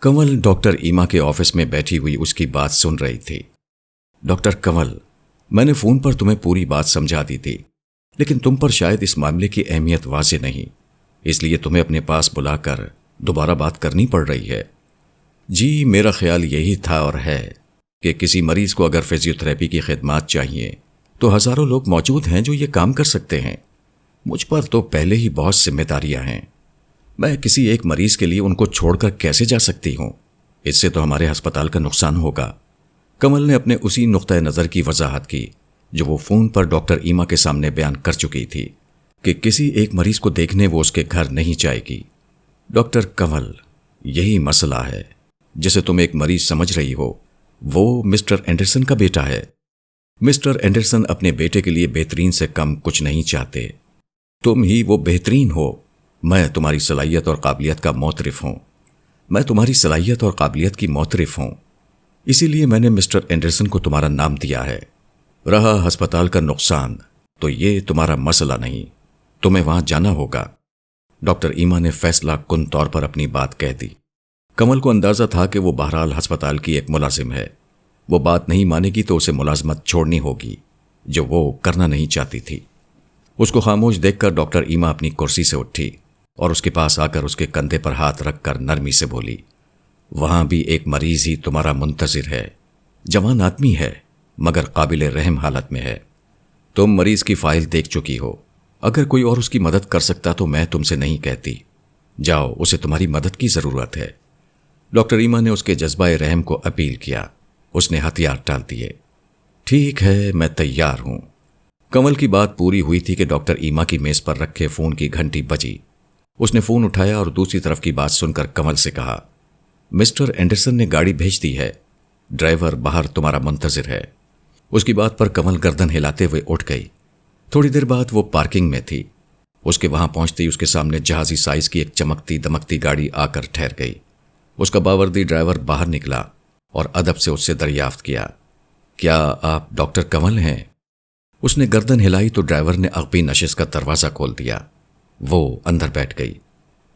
کنول doctor ایما کے office میں بیٹھی ہوئی اس کی بات سن رہی تھی۔ ڈاکٹر کنول، میں نے فون پر تمہیں پوری بات سمجھا دی تھی، لیکن تم پر شاید اس معاملے کی اہمیت واضح نہیں، اس لیے تمہیں اپنے پاس بلا کر دوبارہ بات کرنی پڑ رہی ہے۔ جی، میرا خیال یہی تھا اور ہے کہ کسی مریض کو اگر فزیو تھراپی کی خدمات چاہیے تو ہزاروں لوگ موجود ہیں جو یہ کام کر سکتے ہیں۔ مجھ پر تو پہلے ہی بہت ذمہ داریاں ہیں، میں کسی ایک مریض کے لیے ان کو چھوڑ کر کیسے جا سکتی ہوں؟ اس سے تو ہمارے ہسپتال کا نقصان ہوگا۔ کنول نے اپنے اسی نقطہ نظر کی وضاحت کی جو وہ فون پر ڈاکٹر ایما کے سامنے بیان کر چکی تھی کہ کسی ایک مریض کو دیکھنے وہ اس کے گھر نہیں جائے گی۔ ڈاکٹر کنول، یہی مسئلہ ہے جسے تم ایک مریض سمجھ رہی ہو، وہ مسٹر اینڈرسن کا بیٹا ہے۔ مسٹر اینڈرسن اپنے بیٹے کے لیے بہترین سے کم کچھ نہیں چاہتے، تم ہی وہ بہترین ہو۔ میں تمہاری صلاحیت اور قابلیت کا معترف ہوں، میں تمہاری صلاحیت اور قابلیت کی معترف ہوں، اسی لیے میں نے مسٹر اینڈرسن کو تمہارا نام دیا ہے۔ رہا ہسپتال کا نقصان تو یہ تمہارا مسئلہ نہیں، تمہیں وہاں جانا ہوگا۔ ڈاکٹر ایما نے فیصلہ کن طور پر اپنی بات کہہ دی۔ کنول کو اندازہ تھا کہ وہ بہرحال ہسپتال کی ایک ملازم ہے، وہ بات نہیں مانے گی تو اسے ملازمت چھوڑنی ہوگی جو وہ کرنا نہیں چاہتی تھی۔ اس کو خاموش دیکھ کر ڈاکٹر ایما اپنی کرسی سے اٹھی اور اس کے پاس آ کر اس کے کندھے پر ہاتھ رکھ کر نرمی سے بولی، وہاں بھی ایک مریض ہی تمہارا منتظر ہے، جوان آدمی ہے مگر قابل رحم حالت میں ہے۔ تم مریض کی فائل دیکھ چکی ہو، اگر کوئی اور اس کی مدد کر سکتا تو میں تم سے نہیں کہتی، جاؤ، اسے تمہاری مدد کی ضرورت ہے۔ ڈاکٹر ایما نے اس کے جذبہ رحم کو اپیل کیا، اس نے ہتھیار ڈال دیے۔ ٹھیک ہے، میں تیار ہوں۔ کنول کی بات پوری ہوئی تھی کہ ڈاکٹر ایما کی میز پر رکھے فون کی گھنٹی بجی۔ اس نے فون اٹھایا اور دوسری طرف کی بات سن کر کنول سے کہا، مسٹر اینڈرسن نے گاڑی بھیج دی ہے، ڈرائیور باہر تمہارا منتظر ہے۔ اس کی بات پر کنول گردن ہلاتے ہوئے اٹھ گئی۔ تھوڑی دیر بعد وہ پارکنگ میں تھی۔ اس کے وہاں پہنچتے ہی اس کے سامنے جہازی سائز کی ایک چمکتی دمکتی گاڑی آ کر ٹھہر گئی۔ اس کا باوردی ڈرائیور باہر نکلا اور ادب سے اس سے دریافت کیا، کیا آپ ڈاکٹر کنول ہیں؟ اس نے گردن ہلائی تو ڈرائیور نے عقبی نشست کا دروازہ کھول دیا۔ وہ اندر بیٹھ گئی۔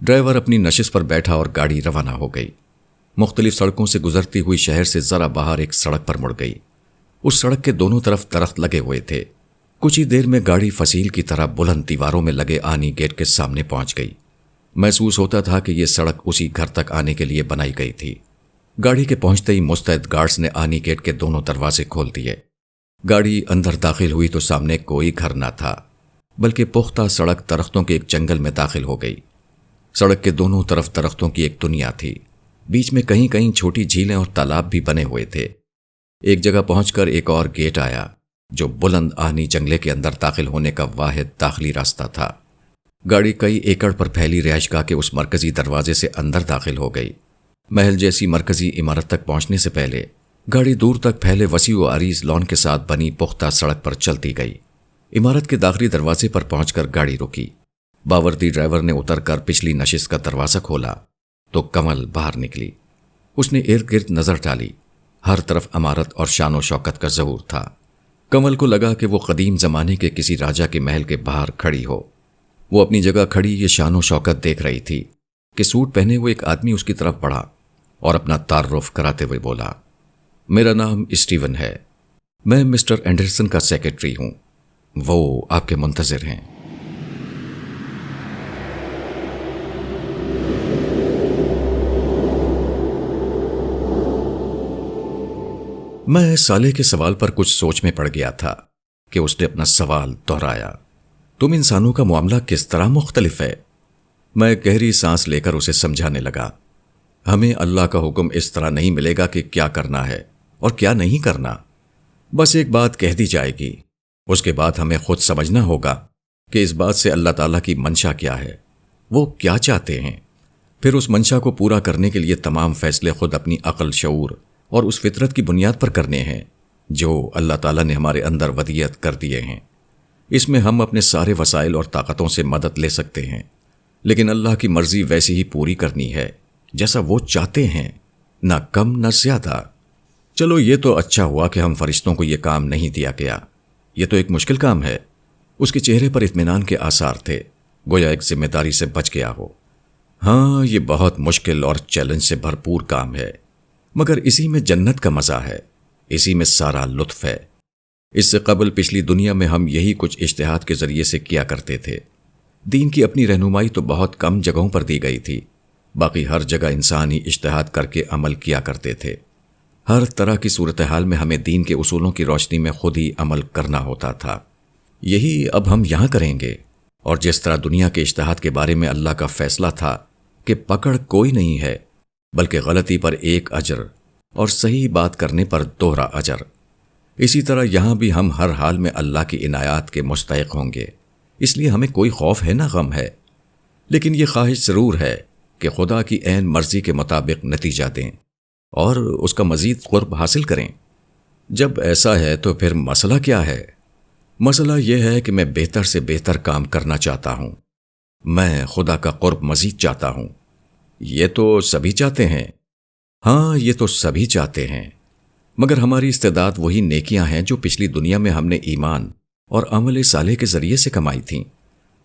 ڈرائیور اپنی نشست پر بیٹھا اور گاڑی روانہ ہو گئی۔ مختلف سڑکوں سے گزرتی ہوئی شہر سے ذرا باہر ایک سڑک پر مڑ گئی۔ اس سڑک کے دونوں طرف درخت لگے ہوئے تھے۔ کچھ ہی دیر میں گاڑی فصیل کی طرح بلند دیواروں میں لگے آنی گیٹ کے سامنے پہنچ گئی۔ محسوس ہوتا تھا کہ یہ سڑک اسی گھر تک آنے کے لیے بنائی گئی تھی۔ گاڑی کے پہنچتے ہی مستعد گارڈز نے آنی گیٹ کے دونوں دروازے کھول دیے۔ گاڑی اندر داخل ہوئی تو سامنے کوئی گھر نہ تھا، بلکہ پختہ سڑک درختوں کے ایک جنگل میں داخل ہو گئی۔ سڑک کے دونوں طرف درختوں کی ایک دنیا تھی، بیچ میں کہیں کہیں چھوٹی جھیلیں اور تالاب بھی بنے ہوئے تھے۔ ایک جگہ پہنچ کر ایک اور گیٹ آیا جو بلند آہنی جنگلے کے اندر داخل ہونے کا واحد داخلی راستہ تھا۔ گاڑی کئی ایکڑ پر پھیلی رہائش گاہ کے اس مرکزی دروازے سے اندر داخل ہو گئی۔ محل جیسی مرکزی عمارت تک پہنچنے سے پہلے گاڑی دور تک پھیلے وسیع و عریض لان کے ساتھ بنی پختہ سڑک پر چلتی گئی۔ عمارت کے داخلی دروازے پر پہنچ کر گاڑی رکی۔ باوردی ڈرائیور نے اتر کر پچھلی نشست کا دروازہ کھولا تو کنول باہر نکلی۔ اس نے ارد گرد نظر ڈالی، ہر طرف عمارت اور شان و شوکت کا ظہور تھا۔ کنول کو لگا کہ وہ قدیم زمانے کے کسی راجا کے محل کے باہر کھڑی ہو۔ وہ اپنی جگہ کھڑی یہ شان و شوکت دیکھ رہی تھی کہ سوٹ پہنے ہوئے ایک آدمی اس کی طرف بڑھا اور اپنا تعارف کراتے ہوئے بولا، میرا نام اسٹیون ہے، میں مسٹر اینڈرسن کا سیکرٹری ہوں، وہ آپ کے منتظر ہیں۔ میں سالے کے سوال پر کچھ سوچ میں پڑ گیا تھا کہ اس نے اپنا سوال دہرایا، تم انسانوں کا معاملہ کس طرح مختلف ہے؟ میں گہری سانس لے کر اسے سمجھانے لگا، ہمیں اللہ کا حکم اس طرح نہیں ملے گا کہ کیا کرنا ہے اور کیا نہیں کرنا، بس ایک بات کہہ دی جائے گی، اس کے بعد ہمیں خود سمجھنا ہوگا کہ اس بات سے اللہ تعالیٰ کی منشا کیا ہے، وہ کیا چاہتے ہیں، پھر اس منشا کو پورا کرنے کے لیے تمام فیصلے خود اپنی عقل، شعور اور اس فطرت کی بنیاد پر کرنے ہیں جو اللہ تعالیٰ نے ہمارے اندر ودیعت کر دیے ہیں۔ اس میں ہم اپنے سارے وسائل اور طاقتوں سے مدد لے سکتے ہیں، لیکن اللہ کی مرضی ویسی ہی پوری کرنی ہے جیسا وہ چاہتے ہیں، نہ کم نہ زیادہ۔ چلو یہ تو اچھا ہوا کہ ہم فرشتوں کو یہ کام نہیں دیا گیا، یہ تو ایک مشکل کام ہے۔ اس کے چہرے پر اطمینان کے آثار تھے، گویا ایک ذمہ داری سے بچ گیا ہو۔ ہاں، یہ بہت مشکل اور چیلنج سے بھرپور کام ہے، مگر اسی میں جنت کا مزہ ہے، اسی میں سارا لطف ہے۔ اس سے قبل پچھلی دنیا میں ہم یہی کچھ اجتہاد کے ذریعے سے کیا کرتے تھے۔ دین کی اپنی رہنمائی تو بہت کم جگہوں پر دی گئی تھی، باقی ہر جگہ انسان ہی اجتہاد کر کے عمل کیا کرتے تھے۔ ہر طرح کی صورتحال میں ہمیں دین کے اصولوں کی روشنی میں خود ہی عمل کرنا ہوتا تھا۔ یہی اب ہم یہاں کریں گے، اور جس طرح دنیا کے اجتہاد کے بارے میں اللہ کا فیصلہ تھا کہ پکڑ کوئی نہیں ہے، بلکہ غلطی پر 1 اجر اور صحیح بات کرنے پر 2 اجر، اسی طرح یہاں بھی ہم ہر حال میں اللہ کی عنایات کے مستحق ہوں گے۔ اس لیے ہمیں کوئی خوف ہے نہ غم ہے، لیکن یہ خواہش ضرور ہے کہ خدا کی عین مرضی کے مطابق نتیجہ دیں اور اس کا مزید قرب حاصل کریں۔ جب ایسا ہے تو پھر مسئلہ کیا ہے؟ مسئلہ یہ ہے کہ میں بہتر سے بہتر کام کرنا چاہتا ہوں، میں خدا کا قرب مزید چاہتا ہوں۔ یہ تو سبھی چاہتے ہیں، ہاں یہ تو سبھی چاہتے ہیں، مگر ہماری استعداد وہی نیکیاں ہیں جو پچھلی دنیا میں ہم نے ایمان اور عمل صالح کے ذریعے سے کمائی تھیں۔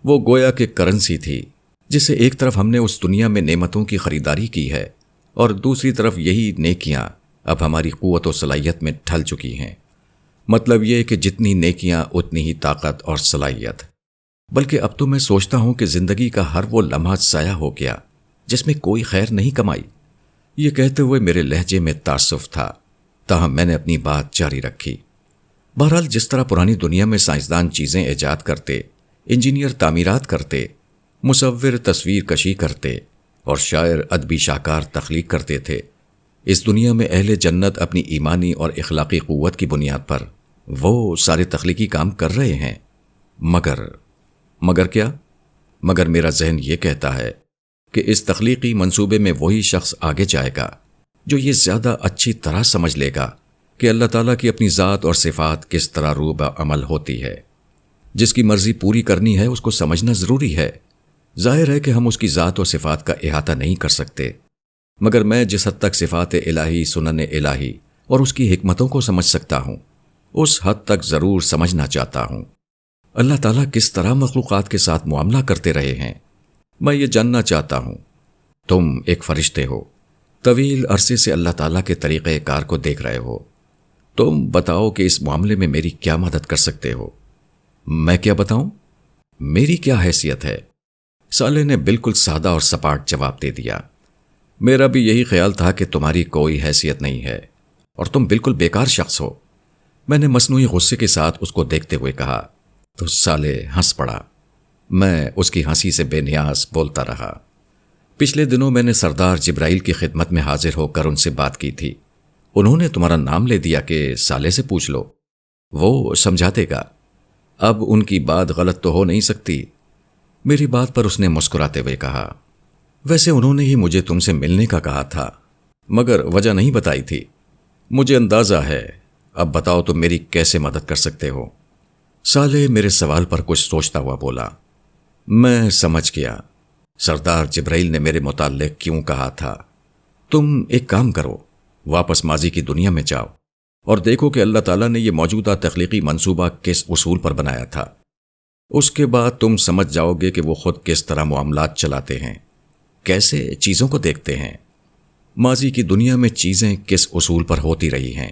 وہ گویا کہ کرنسی تھی جسے ایک طرف ہم نے اس دنیا میں نعمتوں کی خریداری کی ہے، اور دوسری طرف یہی نیکیاں اب ہماری قوت و صلاحیت میں ڈھل چکی ہیں۔ مطلب یہ کہ جتنی نیکیاں اتنی ہی طاقت اور صلاحیت۔ بلکہ اب تو میں سوچتا ہوں کہ زندگی کا ہر وہ لمحہ ضائع ہو گیا جس میں کوئی خیر نہیں کمائی۔ یہ کہتے ہوئے میرے لہجے میں تاسف تھا، تاہم میں نے اپنی بات جاری رکھی۔ بہرحال جس طرح پرانی دنیا میں سائنسدان چیزیں ایجاد کرتے، انجینئر تعمیرات کرتے، مصور تصویر کشی کرتے اور شاعر ادبی شاہکار تخلیق کرتے تھے، اس دنیا میں اہل جنت اپنی ایمانی اور اخلاقی قوت کی بنیاد پر وہ سارے تخلیقی کام کر رہے ہیں۔ مگر کیا؟ مگر میرا ذہن یہ کہتا ہے کہ اس تخلیقی منصوبے میں وہی شخص آگے جائے گا جو یہ زیادہ اچھی طرح سمجھ لے گا کہ اللہ تعالیٰ کی اپنی ذات اور صفات کس طرح روبہ عمل ہوتی ہے۔ جس کی مرضی پوری کرنی ہے اس کو سمجھنا ضروری ہے۔ ظاہر ہے کہ ہم اس کی ذات اور صفات کا احاطہ نہیں کر سکتے، مگر میں جس حد تک صفات الہی، سنن الہی اور اس کی حکمتوں کو سمجھ سکتا ہوں، اس حد تک ضرور سمجھنا چاہتا ہوں۔ اللہ تعالیٰ کس طرح مخلوقات کے ساتھ معاملہ کرتے رہے ہیں، میں یہ جاننا چاہتا ہوں۔ تم ایک فرشتے ہو، طویل عرصے سے اللہ تعالیٰ کے طریقہ کار کو دیکھ رہے ہو، تم بتاؤ کہ اس معاملے میں میری کیا مدد کر سکتے ہو؟ میں کیا بتاؤں؟ میری کیا حیثیت ہے؟ صالح نے بالکل سادہ اور سپاٹ جواب دے دیا۔ میرا بھی یہی خیال تھا کہ تمہاری کوئی حیثیت نہیں ہے اور تم بالکل بیکار شخص ہو۔ میں نے مصنوعی غصے کے ساتھ اس کو دیکھتے ہوئے کہا تو صالح ہنس پڑا۔ میں اس کی ہنسی سے بے نیاز بولتا رہا۔ پچھلے دنوں میں نے سردار جبرائیل کی خدمت میں حاضر ہو کر ان سے بات کی تھی۔ انہوں نے تمہارا نام لے دیا کہ صالح سے پوچھ لو، وہ سمجھا دے گا۔ اب ان کی بات غلط تو ہو نہیں سکتی۔ میری بات پر اس نے مسکراتے ہوئے کہا، ویسے انہوں نے ہی مجھے تم سے ملنے کا کہا تھا، مگر وجہ نہیں بتائی تھی۔ مجھے اندازہ ہے، اب بتاؤ تم میری کیسے مدد کر سکتے ہو؟ صالح میرے سوال پر کچھ سوچتا ہوا بولا، میں سمجھ گیا سردار جبرائیل نے میرے متعلق کیوں کہا تھا۔ تم ایک کام کرو، واپس ماضی کی دنیا میں جاؤ اور دیکھو کہ اللہ تعالیٰ نے یہ موجودہ تخلیقی منصوبہ کس اصول پر بنایا تھا۔ اس کے بعد تم سمجھ جاؤ گے کہ وہ خود کس طرح معاملات چلاتے ہیں، کیسے چیزوں کو دیکھتے ہیں، ماضی کی دنیا میں چیزیں کس اصول پر ہوتی رہی ہیں،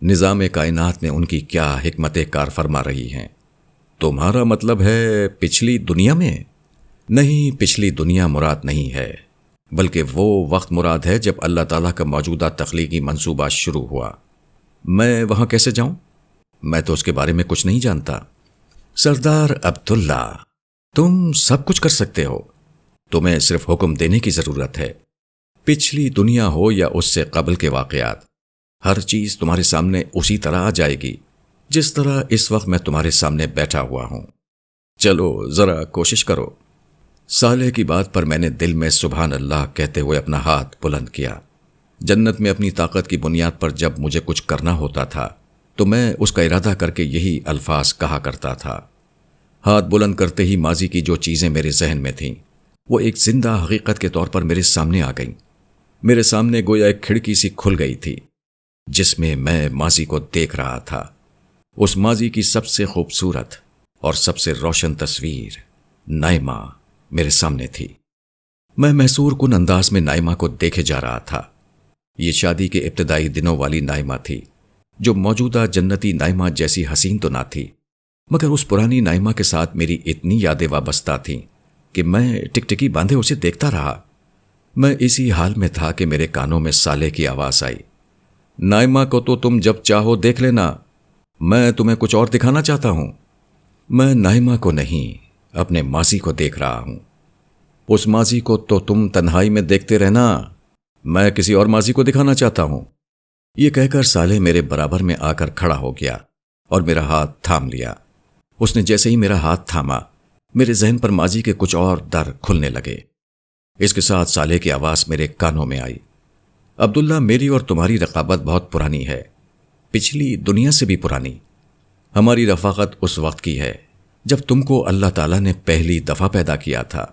نظام کائنات میں ان کی کیا حکمت کار فرما رہی ہیں۔ تمہارا مطلب ہے پچھلی دنیا میں؟ نہیں، پچھلی دنیا مراد نہیں ہے، بلکہ وہ وقت مراد ہے جب اللہ تعالیٰ کا موجودہ تخلیقی منصوبہ شروع ہوا۔ میں وہاں کیسے جاؤں؟ میں تو اس کے بارے میں کچھ نہیں جانتا۔ سردار عبداللہ، تم سب کچھ کر سکتے ہو، تمہیں صرف حکم دینے کی ضرورت ہے۔ پچھلی دنیا ہو یا اس سے قبل کے واقعات، ہر چیز تمہارے سامنے اسی طرح آ جائے گی جس طرح اس وقت میں تمہارے سامنے بیٹھا ہوا ہوں۔ چلو ذرا کوشش کرو۔ صالح کی بات پر میں نے دل میں سبحان اللہ کہتے ہوئے اپنا ہاتھ بلند کیا۔ جنت میں اپنی طاقت کی بنیاد پر جب مجھے کچھ کرنا ہوتا تھا تو میں اس کا ارادہ کر کے یہی الفاظ کہا کرتا تھا۔ ہاتھ بلند کرتے ہی ماضی کی جو چیزیں میرے ذہن میں تھیں وہ ایک زندہ حقیقت کے طور پر میرے سامنے آ گئیں۔ میرے سامنے گویا ایک کھڑکی سی کھل گئی تھی جس میں میں ماضی کو دیکھ رہا تھا۔ اس ماضی کی سب سے خوبصورت اور سب سے روشن تصویر نائمہ میرے سامنے تھی۔ میں محصور کن انداز میں نائمہ کو دیکھے جا رہا تھا۔ یہ شادی کے ابتدائی دنوں والی نائمہ تھی، جو موجودہ جنتی نائمہ جیسی حسین تو نہ تھی، مگر اس پرانی نائمہ کے ساتھ میری اتنی یادیں وابستہ تھیں کہ میں ٹکٹکی باندھے اسے دیکھتا رہا۔ میں اسی حال میں تھا کہ میرے کانوں میں سالے کی آواز آئی، نائمہ کو تو تم جب چاہو دیکھ لینا، میں تمہیں کچھ اور دکھانا چاہتا ہوں۔ میں نائمہ کو نہیں، اپنے ماضی کو دیکھ رہا ہوں۔ اس ماضی کو تو تم تنہائی میں دیکھتے رہنا، میں کسی اور ماضی کو دکھانا چاہتا ہوں۔ یہ کہہ کر سالے میرے برابر میں آ کر کھڑا ہو گیا اور میرا ہاتھ تھام لیا۔ اس نے جیسے ہی میرا ہاتھ تھاما، میرے ذہن پر ماضی کے کچھ اور در کھلنے لگے۔ اس کے ساتھ سالے کی آواز میرے کانوں میں آئی، عبداللہ، میری اور تمہاری رقابت بہت پرانی ہے، پچھلی دنیا سے بھی پرانی۔ ہماری رفاقت اس وقت کی ہے جب تم کو اللہ تعالیٰ نے پہلی دفعہ پیدا کیا تھا۔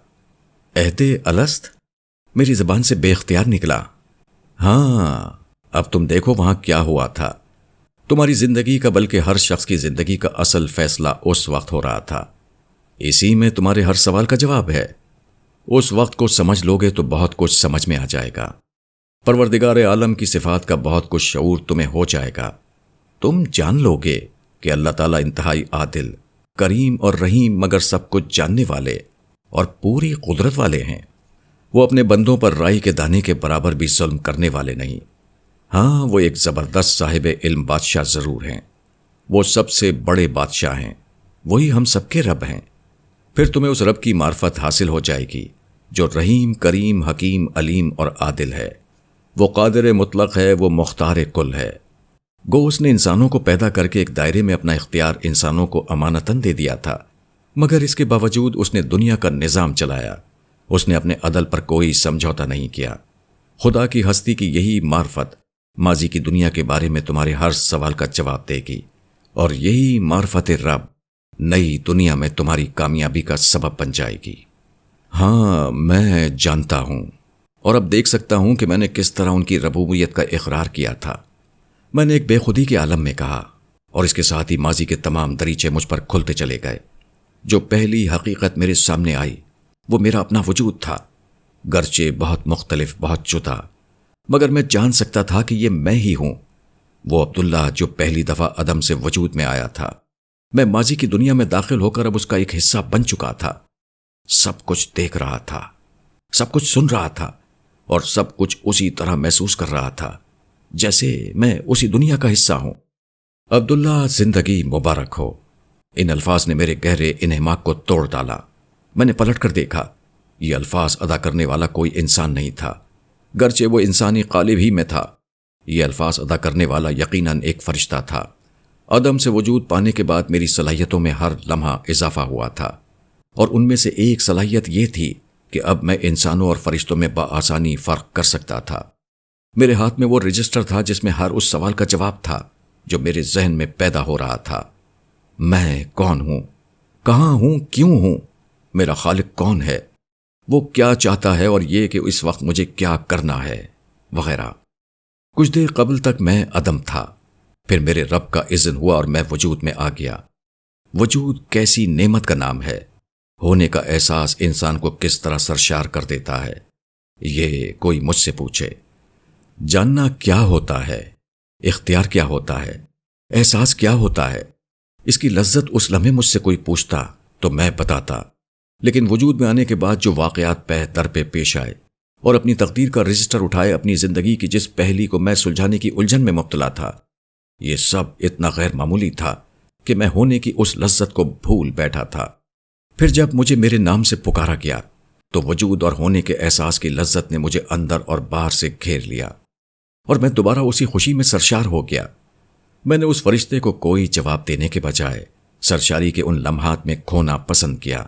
عہد الست میری زبان سے بے اختیار نکلا۔ ہاں، اب تم دیکھو وہاں کیا ہوا تھا۔ تمہاری زندگی کا بلکہ ہر شخص کی زندگی کا اصل فیصلہ اس وقت ہو رہا تھا۔ اسی میں تمہارے ہر سوال کا جواب ہے۔ اس وقت کو سمجھ لوگے تو بہت کچھ سمجھ میں آ جائے گا۔ پروردگار عالم کی صفات کا بہت کچھ شعور تمہیں ہو جائے گا۔ تم جان لوگے کہ اللہ تعالیٰ انتہائی عادل، کریم اور رحیم، مگر سب کچھ جاننے والے اور پوری قدرت والے ہیں۔ وہ اپنے بندوں پر رائی کے دانے کے برابر بھی ظلم کرنے والے نہیں۔ ہاں، وہ ایک زبردست صاحب علم بادشاہ ضرور ہیں، وہ سب سے بڑے بادشاہ ہیں، وہی ہم سب کے رب ہیں۔ پھر تمہیں اس رب کی معرفت حاصل ہو جائے گی جو رحیم، کریم، حکیم، علیم اور عادل ہے۔ وہ قادر مطلق ہے، وہ مختار کل ہے۔ گو اس نے انسانوں کو پیدا کر کے ایک دائرے میں اپنا اختیار انسانوں کو امانتاً دے دیا تھا، مگر اس کے باوجود اس نے دنیا کا نظام چلایا۔ اس نے اپنے عدل پر کوئی سمجھوتا نہیں کیا۔ خدا کی ہستی کی یہی معرفت ماضی کی دنیا کے بارے میں تمہارے ہر سوال کا جواب دے گی، اور یہی معرفت رب نئی دنیا میں تمہاری کامیابی کا سبب بن جائے گی۔ ہاں، میں جانتا ہوں اور اب دیکھ سکتا ہوں کہ میں نے کس طرح ان کی ربوبیت کا اقرار کیا تھا۔ میں نے ایک بے خودی کے عالم میں کہا، اور اس کے ساتھ ہی ماضی کے تمام دریچے مجھ پر کھلتے چلے گئے۔ جو پہلی حقیقت میرے سامنے آئی وہ میرا اپنا وجود تھا، گرچہ بہت مختلف، بہت جدا، مگر میں جان سکتا تھا کہ یہ میں ہی ہوں، وہ عبداللہ جو پہلی دفعہ عدم سے وجود میں آیا تھا۔ میں ماضی کی دنیا میں داخل ہو کر اب اس کا ایک حصہ بن چکا تھا۔ سب کچھ دیکھ رہا تھا، سب کچھ سن رہا تھا، اور سب کچھ اسی طرح محسوس کر رہا تھا جیسے میں اسی دنیا کا حصہ ہوں۔ عبداللہ، زندگی مبارک ہو۔ ان الفاظ نے میرے گہرے انہماک کو توڑ ڈالا۔ میں نے پلٹ کر دیکھا، یہ الفاظ ادا کرنے والا کوئی انسان نہیں تھا، گرچہ وہ انسانی قالب ہی میں تھا۔ یہ الفاظ ادا کرنے والا یقیناً ایک فرشتہ تھا۔ عدم سے وجود پانے کے بعد میری صلاحیتوں میں ہر لمحہ اضافہ ہوا تھا، اور ان میں سے ایک صلاحیت یہ تھی کہ اب میں انسانوں اور فرشتوں میں بآسانی فرق کر سکتا تھا۔ میرے ہاتھ میں وہ رجسٹر تھا جس میں ہر اس سوال کا جواب تھا جو میرے ذہن میں پیدا ہو رہا تھا۔ میں کون ہوں؟ کہاں ہوں؟ کیوں ہوں؟ میرا خالق کون ہے؟ وہ کیا چاہتا ہے؟ اور یہ کہ اس وقت مجھے کیا کرنا ہے، وغیرہ۔ کچھ دیر قبل تک میں عدم تھا، پھر میرے رب کا اذن ہوا اور میں وجود میں آ گیا۔ وجود کیسی نعمت کا نام ہے! ہونے کا احساس انسان کو کس طرح سرشار کر دیتا ہے، یہ کوئی مجھ سے پوچھے۔ جاننا کیا ہوتا ہے، اختیار کیا ہوتا ہے، احساس کیا ہوتا ہے، اس کی لذت اس لمحے مجھ سے کوئی پوچھتا تو میں بتاتا، لیکن وجود میں آنے کے بعد جو واقعات پہ در پہ پیش آئے اور اپنی تقدیر کا رجسٹر اٹھائے، اپنی زندگی کی جس پہلی کو میں سلجھانے کی الجھن میں مبتلا تھا، یہ سب اتنا غیر معمولی تھا کہ میں ہونے کی اس لذت کو بھول بیٹھا تھا۔ پھر جب مجھے میرے نام سے پکارا گیا تو وجود اور ہونے کے احساس کی لذت نے مجھے اندر اور باہر سے گھیر لیا، اور میں دوبارہ اسی خوشی میں سرشار ہو گیا۔ میں نے اس فرشتے کو کوئی جواب دینے کے بجائے سرشاری کے ان لمحات میں کھونا پسند کیا۔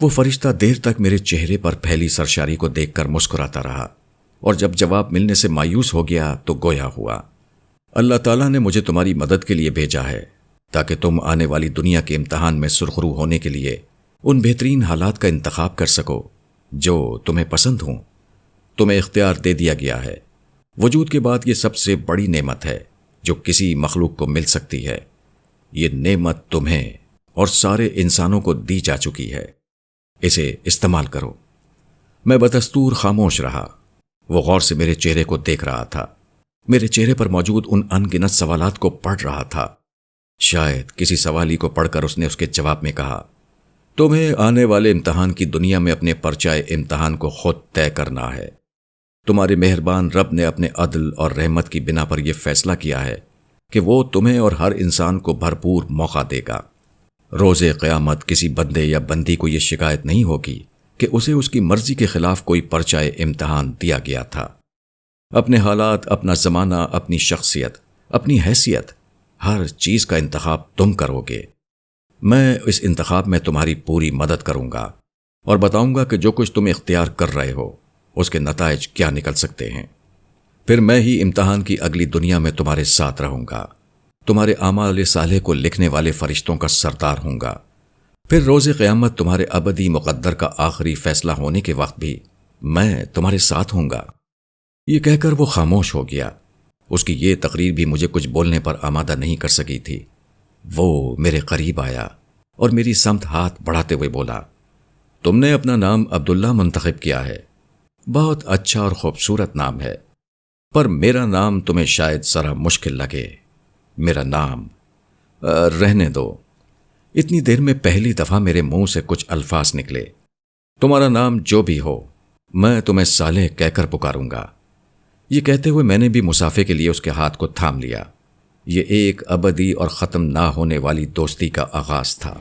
وہ فرشتہ دیر تک میرے چہرے پر پھیلی سرشاری کو دیکھ کر مسکراتا رہا، اور جب جواب ملنے سے مایوس ہو گیا تو گویا ہوا، اللہ تعالیٰ نے مجھے تمہاری مدد کے لیے بھیجا ہے تاکہ تم آنے والی دنیا کے امتحان میں سرخرو ہونے کے لیے ان بہترین حالات کا انتخاب کر سکو جو تمہیں پسند ہوں۔ تمہیں اختیار دے دیا گیا ہے۔ وجود کے بعد یہ سب سے بڑی نعمت ہے جو کسی مخلوق کو مل سکتی ہے۔ یہ نعمت تمہیں اور سارے انسانوں کو دی جا چکی ہے، اسے استعمال کرو۔ میں بدستور خاموش رہا۔ وہ غور سے میرے چہرے کو دیکھ رہا تھا، میرے چہرے پر موجود ان ان گنت سوالات کو پڑھ رہا تھا۔ شاید کسی سوال ہی کو پڑھ کر اس نے اس کے جواب میں کہا، تمہیں آنے والے امتحان کی دنیا میں اپنے پرچہ امتحان کو خود طے کرنا ہے۔ تمہارے مہربان رب نے اپنے عدل اور رحمت کی بنا پر یہ فیصلہ کیا ہے کہ وہ تمہیں اور ہر انسان کو بھرپور موقع دے گا۔ روز قیامت کسی بندے یا بندی کو یہ شکایت نہیں ہوگی کہ اسے اس کی مرضی کے خلاف کوئی پرچہ امتحان دیا گیا تھا۔ اپنے حالات، اپنا زمانہ، اپنی شخصیت، اپنی حیثیت، ہر چیز کا انتخاب تم کرو گے۔ میں اس انتخاب میں تمہاری پوری مدد کروں گا اور بتاؤں گا کہ جو کچھ تم اختیار کر رہے ہو اس کے نتائج کیا نکل سکتے ہیں۔ پھر میں ہی امتحان کی اگلی دنیا میں تمہارے ساتھ رہوں گا، تمہارے اعمال صالح کو لکھنے والے فرشتوں کا سردار ہوں گا۔ پھر روز قیامت تمہارے ابدی مقدر کا آخری فیصلہ ہونے کے وقت بھی میں تمہارے ساتھ ہوں گا۔ یہ کہہ کر وہ خاموش ہو گیا۔ اس کی یہ تقریر بھی مجھے کچھ بولنے پر آمادہ نہیں کر سکی تھی۔ وہ میرے قریب آیا اور میری سمت ہاتھ بڑھاتے ہوئے بولا، تم نے اپنا نام عبداللہ منتخب کیا ہے، بہت اچھا اور خوبصورت نام ہے، پر میرا نام تمہیں شاید ذرا مشکل لگے۔ میرا نام رہنے دو۔ اتنی دیر میں پہلی دفعہ میرے منہ سے کچھ الفاظ نکلے۔ تمہارا نام جو بھی ہو، میں تمہیں صالح کہہ کر پکاروں گا۔ یہ کہتے ہوئے میں نے بھی مسافے کے لیے اس کے ہاتھ کو تھام لیا۔ یہ ایک ابدی اور ختم نہ ہونے والی دوستی کا آغاز تھا۔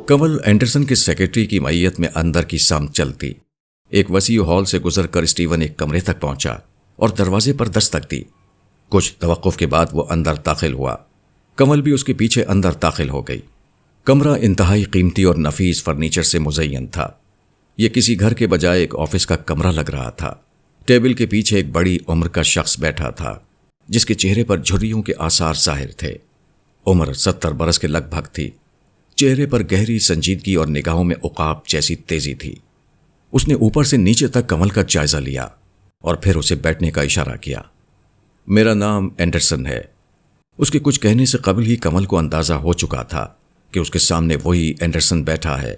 کنول اینڈرسن کے سیکرٹری کی معیت میں اندر کی سمت چلتی۔ ایک وسیع ہال سے گزر کر اسٹیون ایک کمرے تک پہنچا اور دروازے پر دستک دی۔ کچھ توقف کے بعد وہ اندر داخل ہوا۔ کنول بھی اس کے پیچھے اندر داخل ہو گئی۔ کمرہ انتہائی قیمتی اور نفیس فرنیچر سے مزین تھا۔ یہ کسی گھر کے بجائے ایک آفس کا کمرہ لگ رہا تھا۔ ٹیبل کے پیچھے ایک بڑی عمر کا شخص بیٹھا تھا جس کے چہرے پر جھریوں کے آثار ظاہر تھے۔ عمر 70 برس کے لگ بھگ تھی۔ چہرے پر گہری سنجیدگی اور نگاہوں میں عقاب جیسی تیزی تھی۔ اس نے اوپر سے نیچے تک کنول کا جائزہ لیا اور پھر اسے بیٹھنے کا اشارہ کیا۔ میرا نام اینڈرسن ہے۔ اس کے کچھ کہنے سے قبل ہی کنول کو اندازہ ہو چکا تھا کہ اس کے سامنے وہی اینڈرسن بیٹھا ہے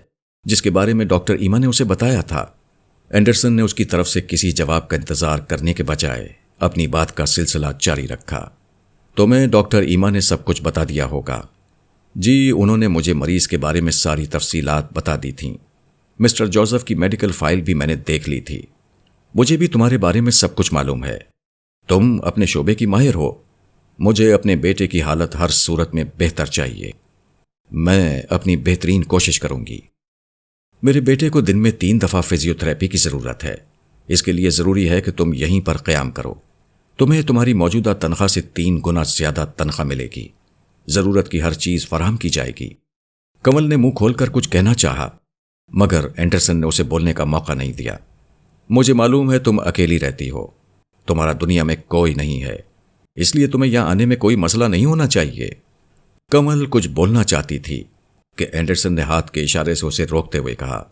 جس کے بارے میں ڈاکٹر ایما نے اسے بتایا تھا۔ اینڈرسن نے اس کی طرف سے کسی جواب کا انتظار کرنے کے بجائے اپنی بات کا سلسلہ جاری رکھا۔ تمہیں ڈاکٹر ایما نے سب کچھ بتا دیا ہوگا۔ جی، انہوں نے مجھے مریض کے بارے میں ساری تفصیلات بتا دی تھیں۔ مسٹر جوزف کی میڈیکل فائل بھی میں نے دیکھ لی تھی۔ مجھے بھی تمہارے بارے میں سب کچھ معلوم ہے۔ تم اپنے شعبے کی ماہر ہو۔ مجھے اپنے بیٹے کی حالت ہر صورت میں بہتر چاہیے۔ میں اپنی بہترین کوشش کروں گی۔ میرے بیٹے کو دن میں 3 دفعہ فزیو تھراپی کی ضرورت ہے۔ اس کے لیے ضروری ہے کہ تم یہیں پر قیام کرو۔ تمہیں تمہاری موجودہ تنخواہ سے 3 گنا زیادہ تنخواہ ملے گی۔ ضرورت کی ہر چیز فراہم کی جائے گی۔ کنول نے منہ کھول کر کچھ کہنا چاہا مگر اینڈرسن نے اسے بولنے کا موقع نہیں دیا۔ مجھے معلوم ہے تم اکیلی رہتی ہو، تمہارا دنیا میں کوئی نہیں ہے، اس لیے تمہیں یہاں آنے میں کوئی مسئلہ نہیں ہونا چاہیے۔ کنول کچھ بولنا چاہتی تھی کہ اینڈرسن نے ہاتھ کے اشارے سے اسے روکتے ہوئے کہا،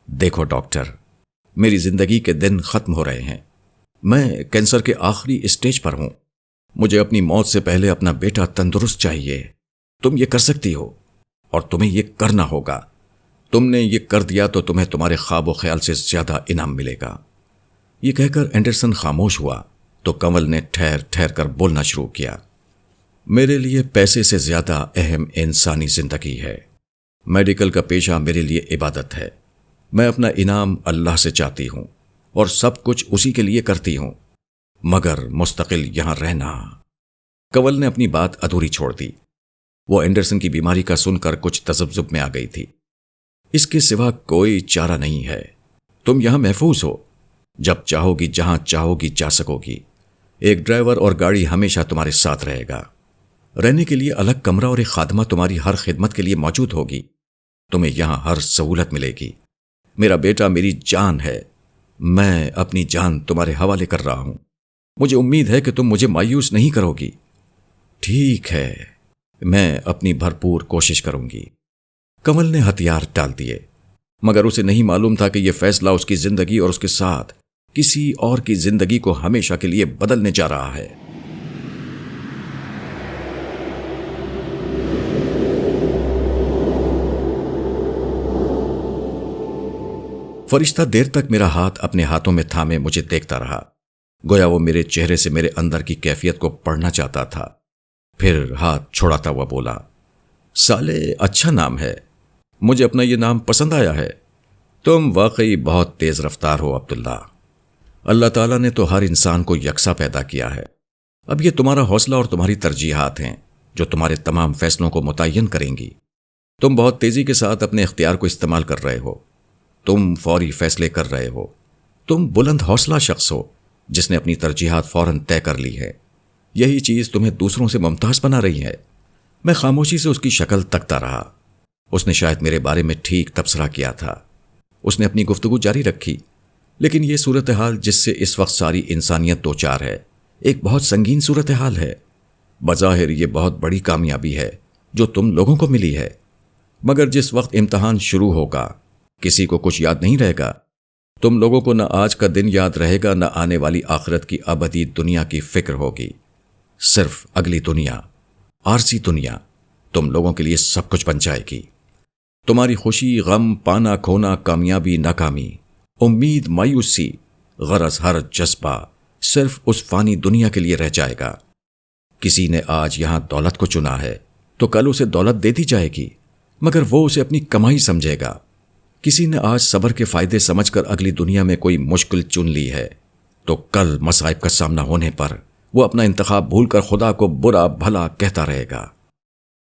دیکھو ڈاکٹر، میری زندگی کے دن ختم ہو رہے ہیں۔ میں کینسر کے آخری اسٹیج پر ہوں۔ مجھے اپنی موت سے پہلے اپنا بیٹا تندرست چاہیے۔ تم یہ کر سکتی ہو اور تمہیں یہ کرنا ہوگا۔ تم نے یہ کر دیا تو تمہیں تمہارے خواب و خیال سے زیادہ انعام ملے گا۔ یہ کہہ کر اینڈرسن خاموش ہوا تو کنول نے ٹھہر ٹھہر کر بولنا شروع کیا۔ میرے لیے پیسے سے زیادہ اہم انسانی زندگی ہے۔ میڈیکل کا پیشہ میرے لیے عبادت ہے۔ میں اپنا انعام اللہ سے چاہتی ہوں اور سب کچھ اسی کے لیے کرتی ہوں، مگر مستقل یہاں رہنا۔ کنول نے اپنی بات ادھوری چھوڑ دی۔ وہ اینڈرسن کی بیماری کا سن کر کچھ تذبذب میں آ گئی تھی۔ اس کے سوا کوئی چارہ نہیں ہے۔ تم یہاں محفوظ ہو، جب چاہو گی جہاں چاہو گی جا سکو گی۔ ایک ڈرائیور اور گاڑی ہمیشہ تمہارے ساتھ رہے گا۔ رہنے کے لیے الگ کمرہ اور ایک خادمہ تمہاری ہر خدمت کے لیے موجود ہوگی۔ تمہیں یہاں ہر سہولت ملے گی۔ میرا بیٹا میری جان ہے۔ میں اپنی جان تمہارے حوالے کر رہا ہوں۔ مجھے امید ہے کہ تم مجھے مایوس نہیں کرو گی۔ ٹھیک ہے، میں اپنی بھرپور کوشش کروں گی۔ کنول نے ہتھیار ڈال دیے، مگر اسے نہیں معلوم تھا کہ یہ فیصلہ اس کی زندگی اور اس کے ساتھ کسی اور کی زندگی کو ہمیشہ کے لیے بدلنے جا رہا ہے۔ فرشتہ دیر تک میرا ہاتھ اپنے ہاتھوں میں تھامے مجھے دیکھتا رہا، گویا وہ میرے چہرے سے میرے اندر کی کیفیت کو پڑھنا چاہتا تھا۔ پھر ہاتھ چھوڑاتا ہوا بولا، صالح اچھا نام ہے، مجھے اپنا یہ نام پسند آیا ہے۔ تم واقعی بہت تیز رفتار ہو عبداللہ۔ اللہ تعالیٰ نے تو ہر انسان کو یکساں پیدا کیا ہے، اب یہ تمہارا حوصلہ اور تمہاری ترجیحات ہیں جو تمہارے تمام فیصلوں کو متعین کریں گی۔ تم بہت تیزی کے ساتھ اپنے اختیار کو استعمال کر رہے ہو، تم فوری فیصلے کر رہے ہو، تم بلند حوصلہ شخص ہو جس نے اپنی ترجیحات فوراً طے کر لی ہے۔ یہی چیز تمہیں دوسروں سے ممتاز بنا رہی ہے۔ میں خاموشی سے اس کی شکل تکتا رہا۔ اس نے شاید میرے بارے میں ٹھیک تبصرہ کیا تھا۔ اس نے اپنی گفتگو جاری رکھی، لیکن یہ صورتحال جس سے اس وقت ساری انسانیت دوچار ہے ایک بہت سنگین صورتحال ہے۔ بظاہر یہ بہت بڑی کامیابی ہے جو تم لوگوں کو ملی ہے، مگر جس وقت امتحان شروع ہوگا کسی کو کچھ یاد نہیں رہے گا۔ تم لوگوں کو نہ آج کا دن یاد رہے گا، نہ آنے والی آخرت کی ابدی دنیا کی فکر ہوگی۔ صرف اگلی دنیا، عارضی دنیا تم لوگوں کے لیے سب کچھ بن جائے گی۔ تمہاری خوشی، غم، پانا کھونا، کامیابی ناکامی، امید مایوسی، غرض ہر جذبہ صرف اس فانی دنیا کے لیے رہ جائے گا۔ کسی نے آج یہاں دولت کو چنا ہے تو کل اسے دولت دے دی جائے گی، مگر وہ اسے اپنی کمائی سمجھے گا۔ کسی نے آج صبر کے فائدے سمجھ کر اگلی دنیا میں کوئی مشکل چن لی ہے تو کل مصائب کا سامنا ہونے پر وہ اپنا انتخاب بھول کر خدا کو برا بھلا کہتا رہے گا۔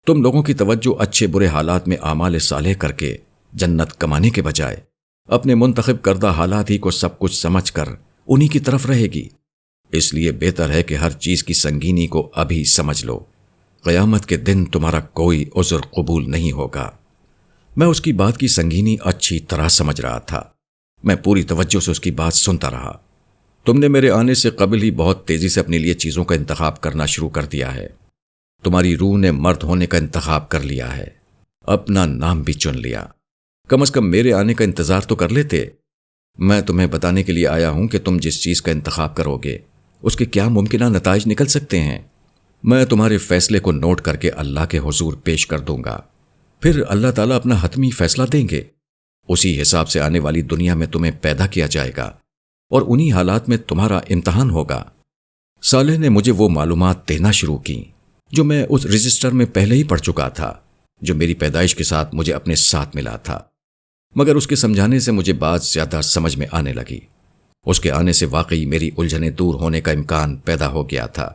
تم لوگوں کی توجہ اچھے برے حالات میں اعمال صالح کر کے جنت کمانے کے بجائے اپنے منتخب کردہ حالات ہی کو سب کچھ سمجھ کر انہی کی طرف رہے گی۔ اس لیے بہتر ہے کہ ہر چیز کی سنگینی کو ابھی سمجھ لو۔ قیامت کے دن تمہارا کوئی عذر قبول نہیں ہوگا۔ میں اس کی بات کی سنگینی اچھی طرح سمجھ رہا تھا۔ میں پوری توجہ سے اس کی بات سنتا رہا۔ تم نے میرے آنے سے قبل ہی بہت تیزی سے اپنے لیے چیزوں کا انتخاب کرنا شروع کر دیا ہے۔ تمہاری روح نے مرد ہونے کا انتخاب کر لیا ہے، اپنا نام بھی چن لیا۔ کم از کم میرے آنے کا انتظار تو کر لیتے۔ میں تمہیں بتانے کے لیے آیا ہوں کہ تم جس چیز کا انتخاب کرو گے اس کے کیا ممکنہ نتائج نکل سکتے ہیں۔ میں تمہارے فیصلے کو نوٹ کر کے اللہ کے حضور پیش کر دوں گا، پھر اللہ تعالیٰ اپنا حتمی فیصلہ دیں گے۔ اسی حساب سے آنے والی دنیا میں تمہیں پیدا کیا جائے گا اور انہی حالات میں تمہارا امتحان ہوگا۔ صالح نے مجھے وہ معلومات دینا شروع کی جو میں اس رجسٹر میں پہلے ہی پڑھ چکا تھا، جو میری پیدائش کے ساتھ مجھے اپنے ساتھ ملا تھا، مگر اس کے سمجھانے سے مجھے بات زیادہ سمجھ میں آنے لگی۔ اس کے آنے سے واقعی میری الجھنیں دور ہونے کا امکان پیدا ہو گیا تھا۔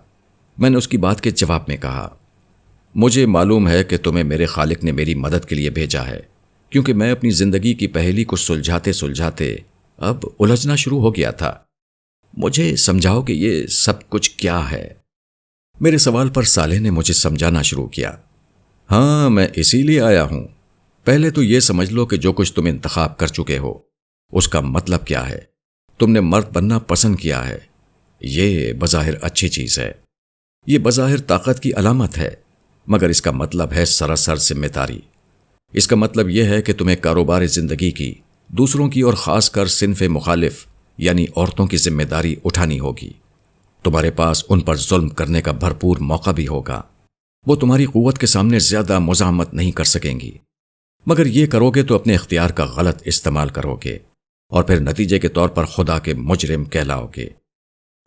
میں نے اس کی بات کے جواب میں کہا، مجھے معلوم ہے کہ تمہیں میرے خالق نے میری مدد کے لیے بھیجا ہے، کیونکہ میں اپنی زندگی کی پہیلی کو سلجھاتے سلجھاتے اب الجھنا شروع ہو گیا تھا۔ مجھے سمجھاؤ کہ یہ سب کچھ کیا ہے؟ میرے سوال پر صالح نے مجھے سمجھانا شروع کیا۔ ہاں، میں اسی لیے آیا ہوں۔ پہلے تو یہ سمجھ لو کہ جو کچھ تم انتخاب کر چکے ہو اس کا مطلب کیا ہے۔ تم نے مرد بننا پسند کیا ہے، یہ بظاہر اچھی چیز ہے، یہ بظاہر طاقت کی علامت ہے، مگر اس کا مطلب ہے سراسر ذمہ داری۔ اس کا مطلب یہ ہے کہ تمہیں کاروبار زندگی کی، دوسروں کی اور خاص کر صنف مخالف یعنی عورتوں کی ذمہ داری اٹھانی ہوگی۔ تمہارے پاس ان پر ظلم کرنے کا بھرپور موقع بھی ہوگا۔ وہ تمہاری قوت کے سامنے زیادہ مزاحمت نہیں کر سکیں گی، مگر یہ کرو گے تو اپنے اختیار کا غلط استعمال کرو گے اور پھر نتیجے کے طور پر خدا کے مجرم کہلاؤ گے۔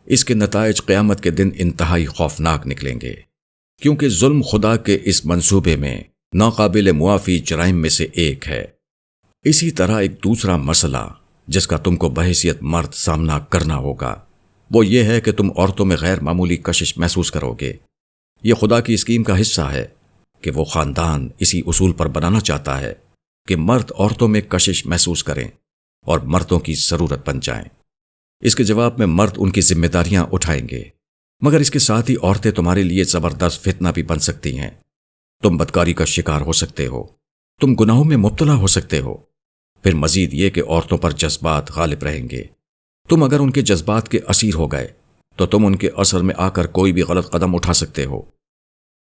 اس کے نتائج قیامت کے دن انتہائی خوفناک نکلیں گے، کیونکہ ظلم خدا کے اس منصوبے میں ناقابل معافی جرائم میں سے ایک ہے۔ اسی طرح ایک دوسرا مسئلہ جس کا تم کو بحیثیت مرد سامنا کرنا ہوگا وہ یہ ہے کہ تم عورتوں میں غیر معمولی کشش محسوس کرو گے۔ یہ خدا کی اسکیم کا حصہ ہے کہ وہ خاندان اسی اصول پر بنانا چاہتا ہے کہ مرد عورتوں میں کشش محسوس کریں اور مردوں کی ضرورت بن جائیں۔ اس کے جواب میں مرد ان کی ذمہ داریاں اٹھائیں گے، مگر اس کے ساتھ ہی عورتیں تمہارے لیے زبردست فتنہ بھی بن سکتی ہیں۔ تم بدکاری کا شکار ہو سکتے ہو، تم گناہوں میں مبتلا ہو سکتے ہو، پھر مزید یہ کہ عورتوں پر جذبات غالب رہیں گے۔ تم اگر ان کے جذبات کے اسیر ہو گئے تو تم ان کے اثر میں آ کر کوئی بھی غلط قدم اٹھا سکتے ہو۔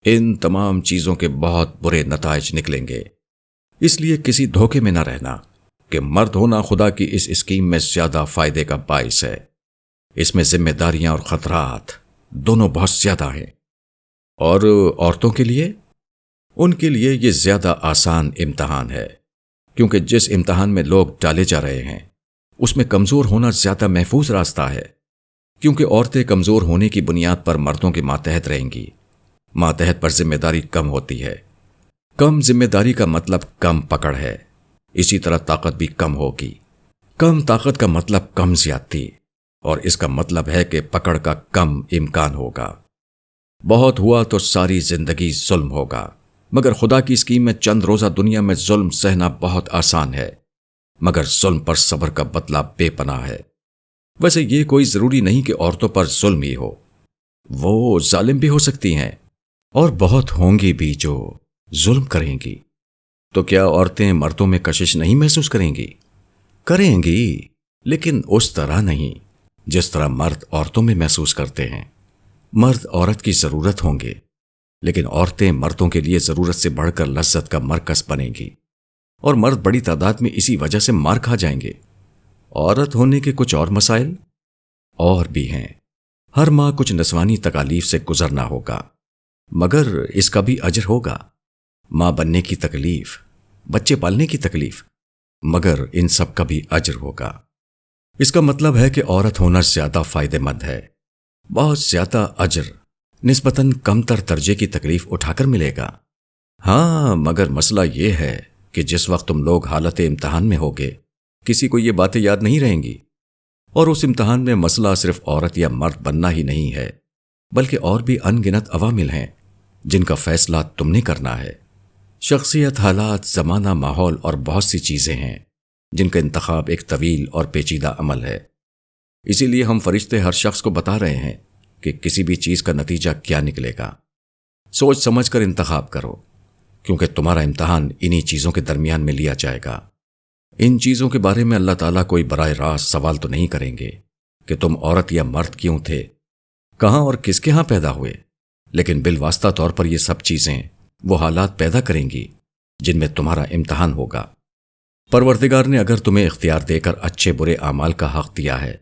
ان تمام چیزوں کے بہت برے نتائج نکلیں گے۔ اس لیے کسی دھوکے میں نہ رہنا کہ مرد ہونا خدا کی اس اسکیم میں زیادہ فائدے کا باعث ہے۔ اس میں ذمہ داریاں اور خطرات دونوں بہت زیادہ ہیں۔ اور عورتوں کے لیے؟ ان کے لیے یہ زیادہ آسان امتحان ہے، کیونکہ جس امتحان میں لوگ ڈالے جا رہے ہیں اس میں کمزور ہونا زیادہ محفوظ راستہ ہے، کیونکہ عورتیں کمزور ہونے کی بنیاد پر مردوں کے ماتحت رہیں گی۔ ماتحت پر ذمہ داری کم ہوتی ہے۔ کم ذمہ داری کا مطلب کم پکڑ ہے، اسی طرح طاقت بھی کم ہوگی۔ کم طاقت کا مطلب کم زیادتی، اور اس کا مطلب ہے کہ پکڑ کا کم امکان ہوگا۔ بہت ہوا تو ساری زندگی ظلم ہوگا، مگر خدا کی اسکیم میں چند روزہ دنیا میں ظلم سہنا بہت آسان ہے، مگر ظلم پر صبر کا بدلہ بے پناہ ہے۔ ویسے یہ کوئی ضروری نہیں کہ عورتوں پر ظلم ہی ہو، وہ ظالم بھی ہو سکتی ہیں، اور بہت ہوں گی بھی جو ظلم کریں گی۔ تو کیا عورتیں مردوں میں کشش نہیں محسوس کریں گی؟ کریں گی، لیکن اس طرح نہیں جس طرح مرد عورتوں میں محسوس کرتے ہیں۔ مرد عورت کی ضرورت ہوں گے، لیکن عورتیں مردوں کے لیے ضرورت سے بڑھ کر لذت کا مرکز بنیں گی، اور مرد بڑی تعداد میں اسی وجہ سے مار کھا جائیں گے۔ عورت ہونے کے کچھ اور مسائل اور بھی ہیں۔ ہر ماہ کچھ نسوانی تکالیف سے گزرنا ہوگا، مگر اس کا بھی اجر ہوگا۔ ماں بننے کی تکلیف، بچے پالنے کی تکلیف، مگر ان سب کا بھی اجر ہوگا۔ اس کا مطلب ہے کہ عورت ہونا زیادہ فائدہ مند ہے، بہت زیادہ اجر نسبتاً کم تر درجے کی تکلیف اٹھا کر ملے گا۔ ہاں، مگر مسئلہ یہ ہے کہ جس وقت تم لوگ حالت امتحان میں ہوگے، کسی کو یہ باتیں یاد نہیں رہیں گی، اور اس امتحان میں مسئلہ صرف عورت یا مرد بننا ہی نہیں ہے، بلکہ اور بھی ان گنت عوامل ہیں جن کا فیصلہ تم نے کرنا ہے۔ شخصیت، حالات، زمانہ، ماحول اور بہت سی چیزیں ہیں جن کا انتخاب ایک طویل اور پیچیدہ عمل ہے۔ اسی لیے ہم فرشتے ہر شخص کو بتا رہے ہیں کہ کسی بھی چیز کا نتیجہ کیا نکلے گا۔ سوچ سمجھ کر انتخاب کرو، کیونکہ تمہارا امتحان انہی چیزوں کے درمیان میں لیا جائے گا۔ ان چیزوں کے بارے میں اللہ تعالیٰ کوئی براہ راست سوال تو نہیں کریں گے کہ تم عورت یا مرد کیوں تھے، کہاں اور کس کے ہاں پیدا ہوئے، لیکن بالواسطہ طور پر یہ سب چیزیں وہ حالات پیدا کریں گی جن میں تمہارا امتحان ہوگا۔ پروردگار نے اگر تمہیں اختیار دے کر اچھے برے اعمال کا حق دیا ہے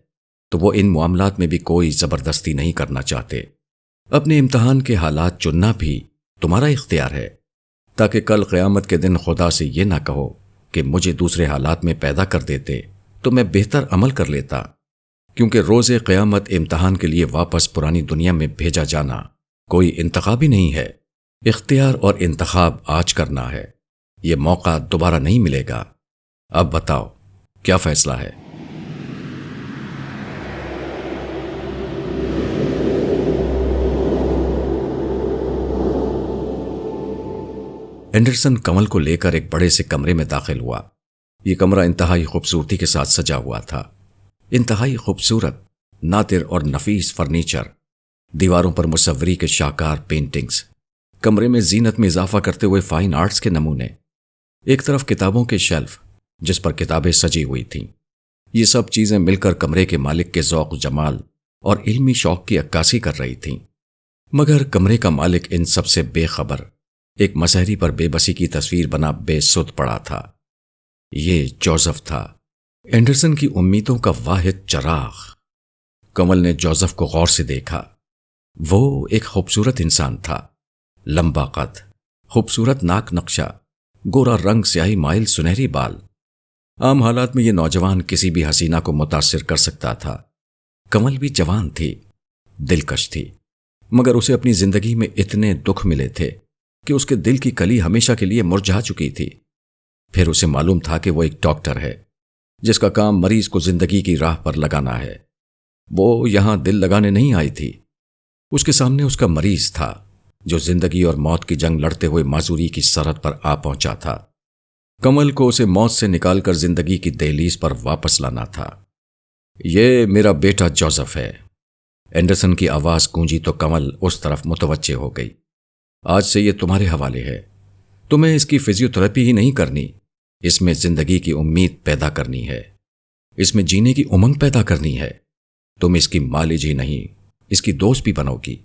تو وہ ان معاملات میں بھی کوئی زبردستی نہیں کرنا چاہتے۔ اپنے امتحان کے حالات چننا بھی تمہارا اختیار ہے، تاکہ کل قیامت کے دن خدا سے یہ نہ کہو کہ مجھے دوسرے حالات میں پیدا کر دیتے تو میں بہتر عمل کر لیتا، کیونکہ روز قیامت امتحان کے لیے واپس پرانی دنیا میں بھیجا جانا کوئی انتخابی نہیں ہے۔ اختیار اور انتخاب آج کرنا ہے، یہ موقع دوبارہ نہیں ملے گا۔ اب بتاؤ کیا فیصلہ ہے؟ اینڈرسن کنول کو لے کر ایک بڑے سے کمرے میں داخل ہوا۔ یہ کمرہ انتہائی خوبصورتی کے ساتھ سجا ہوا تھا، انتہائی خوبصورت، نادر اور نفیس فرنیچر، دیواروں پر مصوری کے شاہکار پینٹنگز، کمرے میں زینت میں اضافہ کرتے ہوئے فائن آرٹس کے نمونے، ایک طرف کتابوں کے شیلف جس پر کتابیں سجی ہوئی تھیں۔ یہ سب چیزیں مل کر کمرے کے مالک کے ذوق و جمال اور علمی شوق کی عکاسی کر رہی تھیں، مگر کمرے کا مالک ان سب سے بے خبر، ایک مسحری پر بے بسی کی تصویر بنا بے سدھ پڑا تھا۔ یہ جوزف تھا، اینڈرسن کی امیدوں کا واحد چراغ۔ کنول نے جوزف کو غور سے دیکھا۔ وہ ایک خوبصورت انسان تھا، لمبا قد، خوبصورت ناک نقشہ، گورا رنگ، سیاہی مائل سنہری بال۔ عام حالات میں یہ نوجوان کسی بھی حسینہ کو متاثر کر سکتا تھا۔ کنول بھی جوان تھی، دلکش تھی، مگر اسے اپنی زندگی میں اتنے دکھ ملے تھے کہ اس کے دل کی کلی ہمیشہ کے لیے مرجھا چکی تھی۔ پھر اسے معلوم تھا کہ وہ ایک ڈاکٹر ہے جس کا کام مریض کو زندگی کی راہ پر لگانا ہے۔ وہ یہاں دل لگانے نہیں آئی تھی، اس کے سامنے اس کا مریض تھا جو زندگی اور موت کی جنگ لڑتے ہوئے معذوری کی سرحد پر آ پہنچا تھا۔ کنول کو اسے موت سے نکال کر زندگی کی دہلیز پر واپس لانا تھا۔ یہ میرا بیٹا جوزف ہے۔ اینڈرسن کی آواز گونجی تو کنول اس طرف متوجہ ہو گئی۔ آج سے یہ تمہارے حوالے ہے۔ تمہیں اس کی فزیوتھراپی ہی نہیں کرنی، اس میں زندگی کی امید پیدا کرنی ہے، اس میں جینے کی امنگ پیدا کرنی ہے۔ تم اس کی مالج ہی نہیں، اس کی دوست بھی بنو گی۔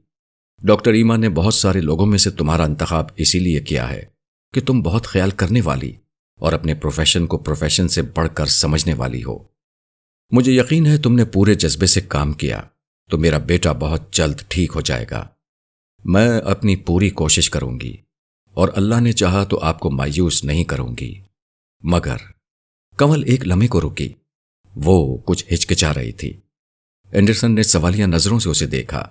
ڈاکٹر ایما نے بہت سارے لوگوں میں سے تمہارا انتخاب اسی لیے کیا ہے کہ تم بہت خیال کرنے والی اور اپنے پروفیشن کو پروفیشن سے بڑھ کر سمجھنے والی ہو۔ مجھے یقین ہے تم نے پورے جذبے سے کام کیا تو میرا بیٹا بہت جلد ٹھیک ہو جائے گا۔ میں اپنی پوری کوشش کروں گی اور اللہ نے چاہا تو آپ کو مایوس نہیں کروں گی۔ مگر کنول ایک لمحے کو رکی۔ وہ کچھ ہچکچا رہی تھی۔ اینڈرسن نے سوالیہ نظروں سے اسے دیکھا۔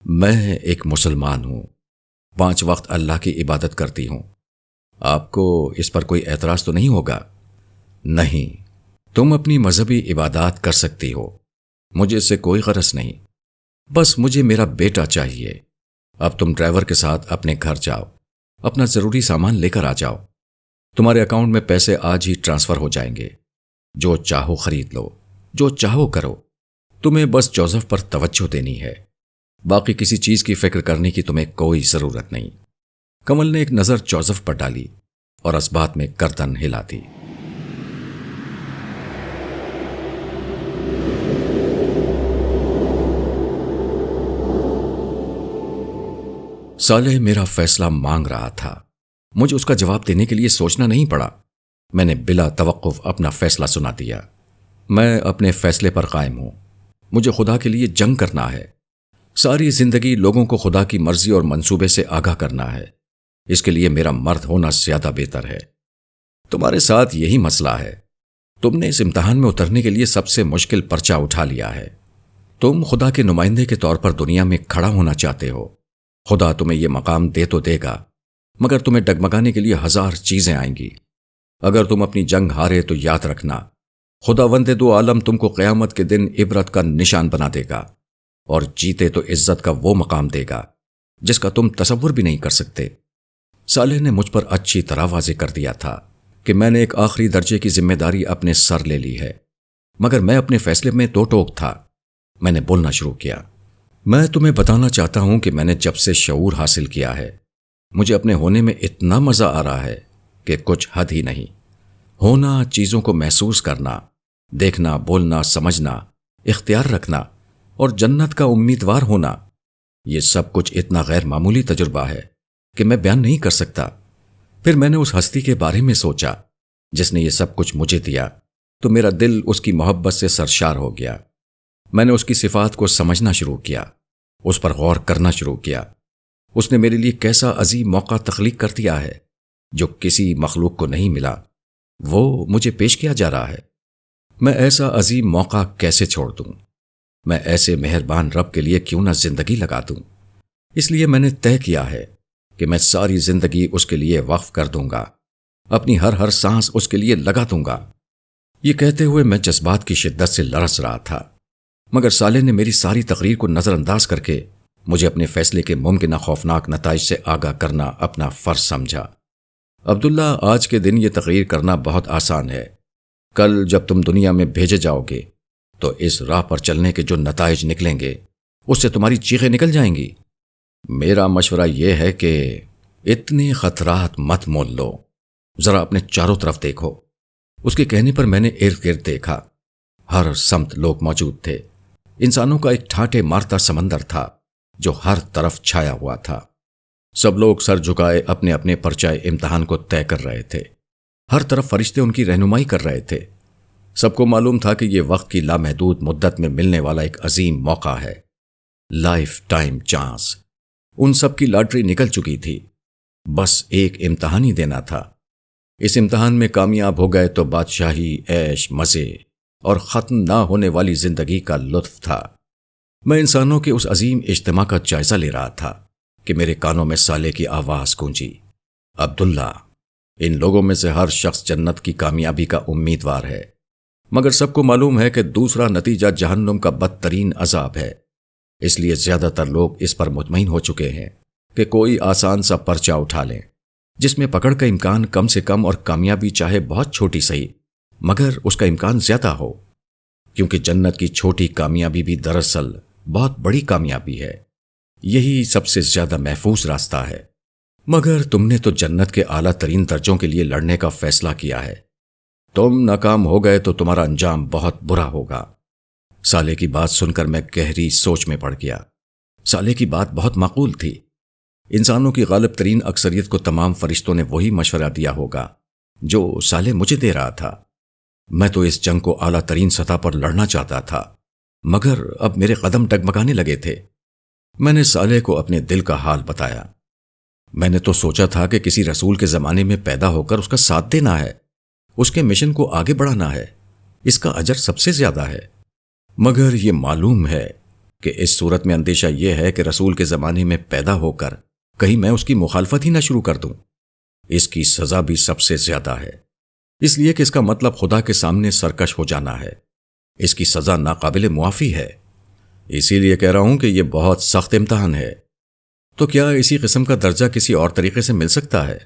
میں ایک مسلمان ہوں، 5 وقت اللہ کی عبادت کرتی ہوں۔ آپ کو اس پر کوئی اعتراض تو نہیں ہوگا؟ نہیں، تم اپنی مذہبی عبادات کر سکتی ہو، مجھے اس سے کوئی غرض نہیں۔ بس مجھے میرا بیٹا چاہیے۔ اب تم ڈرائیور کے ساتھ اپنے گھر جاؤ، اپنا ضروری سامان لے کر آ جاؤ۔ تمہارے اکاؤنٹ میں پیسے آج ہی ٹرانسفر ہو جائیں گے۔ جو چاہو خرید لو، جو چاہو کرو، تمہیں بس جوزف پر توجہ دینی ہے، باقی کسی چیز کی فکر کرنے کی تمہیں کوئی ضرورت نہیں۔ کمل نے ایک نظر جوزف پر ڈالی اور اسبات میں گردن ہلا دی۔ صالح میرا فیصلہ مانگ رہا تھا، مجھے اس کا جواب دینے کے لیے سوچنا نہیں پڑا۔ میں نے بلا توقف اپنا فیصلہ سنا دیا۔ میں اپنے فیصلے پر قائم ہوں، مجھے خدا کے لیے جنگ کرنا ہے۔ ساری زندگی لوگوں کو خدا کی مرضی اور منصوبے سے آگاہ کرنا ہے۔ اس کے لیے میرا مرد ہونا زیادہ بہتر ہے۔ تمہارے ساتھ یہی مسئلہ ہے، تم نے اس امتحان میں اترنے کے لیے سب سے مشکل پرچہ اٹھا لیا ہے۔ تم خدا کے نمائندے کے طور پر دنیا میں کھڑا ہونا چاہتے ہو۔ خدا تمہیں یہ مقام دے تو دے گا، مگر تمہیں ڈگمگانے کے لیے 1000 چیزیں آئیں گی۔ اگر تم اپنی جنگ ہارے تو یاد رکھنا، خداوند دو عالم تم کو قیامت کے دن عبرت کا نشان بنا دے گا، اور جیتے تو عزت کا وہ مقام دے گا جس کا تم تصور بھی نہیں کر سکتے۔ صالح نے مجھ پر اچھی طرح واضح کر دیا تھا کہ میں نے ایک آخری درجے کی ذمہ داری اپنے سر لے لی ہے، مگر میں اپنے فیصلے میں دو ٹوک تھا۔ میں نے بولنا شروع کیا۔ میں تمہیں بتانا چاہتا ہوں کہ میں نے جب سے شعور حاصل کیا ہے، مجھے اپنے ہونے میں اتنا مزہ آ رہا ہے کہ کچھ حد ہی نہیں۔ ہونا، چیزوں کو محسوس کرنا، دیکھنا، بولنا، سمجھنا، اختیار رکھنا اور جنت کا امیدوار ہونا، یہ سب کچھ اتنا غیر معمولی تجربہ ہے کہ میں بیان نہیں کر سکتا۔ پھر میں نے اس ہستی کے بارے میں سوچا جس نے یہ سب کچھ مجھے دیا، تو میرا دل اس کی محبت سے سرشار ہو گیا۔ میں نے اس کی صفات کو سمجھنا شروع کیا، اس پر غور کرنا شروع کیا۔ اس نے میرے لیے کیسا عظیم موقع تخلیق کر دیا ہے جو کسی مخلوق کو نہیں ملا، وہ مجھے پیش کیا جا رہا ہے۔ میں ایسا عظیم موقع کیسے چھوڑ دوں؟ میں ایسے مہربان رب کے لیے کیوں نہ زندگی لگا دوں؟ اس لیے میں نے طے کیا ہے کہ میں ساری زندگی اس کے لیے وقف کر دوں گا، اپنی ہر سانس اس کے لیے لگا دوں گا۔ یہ کہتے ہوئے میں جذبات کی شدت سے لرز رہا تھا، مگر صالح نے میری ساری تقریر کو نظر انداز کر کے مجھے اپنے فیصلے کے ممکنہ خوفناک نتائج سے آگاہ کرنا اپنا فرض سمجھا۔ عبداللہ، آج کے دن یہ تقریر کرنا بہت آسان ہے۔ کل جب تم دنیا میں بھیجے جاؤ گے تو اس راہ پر چلنے کے جو نتائج نکلیں گے اس سے تمہاری چیخیں نکل جائیں گی۔ میرا مشورہ یہ ہے کہ اتنے خطرات مت مول لو، ذرا اپنے چاروں طرف دیکھو۔ اس کے کہنے پر میں نے ارد گرد دیکھا، ہر سمت لوگ موجود تھے۔ انسانوں کا ایک ٹھاٹھے مارتا سمندر تھا جو ہر طرف چھایا ہوا تھا۔ سب لوگ سر جھکائے اپنے اپنے پرچہ امتحان کو طے کر رہے تھے۔ ہر طرف فرشتے ان کی رہنمائی کر رہے تھے۔ سب کو معلوم تھا کہ یہ وقت کی لامحدود مدت میں ملنے والا ایک عظیم موقع ہے، لائف ٹائم چانس۔ ان سب کی لاٹری نکل چکی تھی، بس ایک امتحان ہی دینا تھا۔ اس امتحان میں کامیاب ہو گئے تو بادشاہی، عیش، مزے اور ختم نہ ہونے والی زندگی کا لطف تھا۔ میں انسانوں کے اس عظیم اجتماع کا جائزہ لے رہا تھا کہ میرے کانوں میں صالح کی آواز گونجی، عبداللہ، ان لوگوں میں سے ہر شخص جنت کی کامیابی کا امیدوار ہے، مگر سب کو معلوم ہے کہ دوسرا نتیجہ جہنم کا بدترین عذاب ہے۔ اس لیے زیادہ تر لوگ اس پر مطمئن ہو چکے ہیں کہ کوئی آسان سا پرچہ اٹھا لیں جس میں پکڑ کا امکان کم سے کم اور کامیابی چاہے بہت چھوٹی صحیح مگر اس کا امکان زیادہ ہو، کیونکہ جنت کی چھوٹی کامیابی بھی دراصل بہت بڑی کامیابی ہے۔ یہی سب سے زیادہ محفوظ راستہ ہے۔ مگر تم نے تو جنت کے اعلیٰ ترین درجوں کے لیے لڑنے کا فیصلہ کیا ہے۔ تم ناکام ہو گئے تو تمہارا انجام بہت برا ہوگا۔ صالح کی بات سن کر میں گہری سوچ میں پڑ گیا۔ صالح کی بات بہت معقول تھی۔ انسانوں کی غالب ترین اکثریت کو تمام فرشتوں نے وہی مشورہ دیا ہوگا جو صالح مجھے دے رہا تھا۔ میں تو اس جنگ کو اعلیٰ ترین سطح پر لڑنا چاہتا تھا، مگر اب میرے قدم ڈگمگانے لگے تھے۔ میں نے صالح کو اپنے دل کا حال بتایا۔ میں نے تو سوچا تھا کہ کسی رسول کے زمانے میں پیدا ہو کر اس کا ساتھ دینا ہے، اس کے مشن کو آگے بڑھانا ہے، اس کا اجر سب سے زیادہ ہے۔ مگر یہ معلوم ہے کہ اس صورت میں اندیشہ یہ ہے کہ رسول کے زمانے میں پیدا ہو کر کہیں میں اس کی مخالفت ہی نہ شروع کر دوں۔ اس کی سزا بھی سب سے زیادہ ہے، اس لیے کہ اس کا مطلب خدا کے سامنے سرکش ہو جانا ہے۔ اس کی سزا ناقابل معافی ہے۔ اسی لیے کہہ رہا ہوں کہ یہ بہت سخت امتحان ہے۔ تو کیا اسی قسم کا درجہ کسی اور طریقے سے مل سکتا ہے؟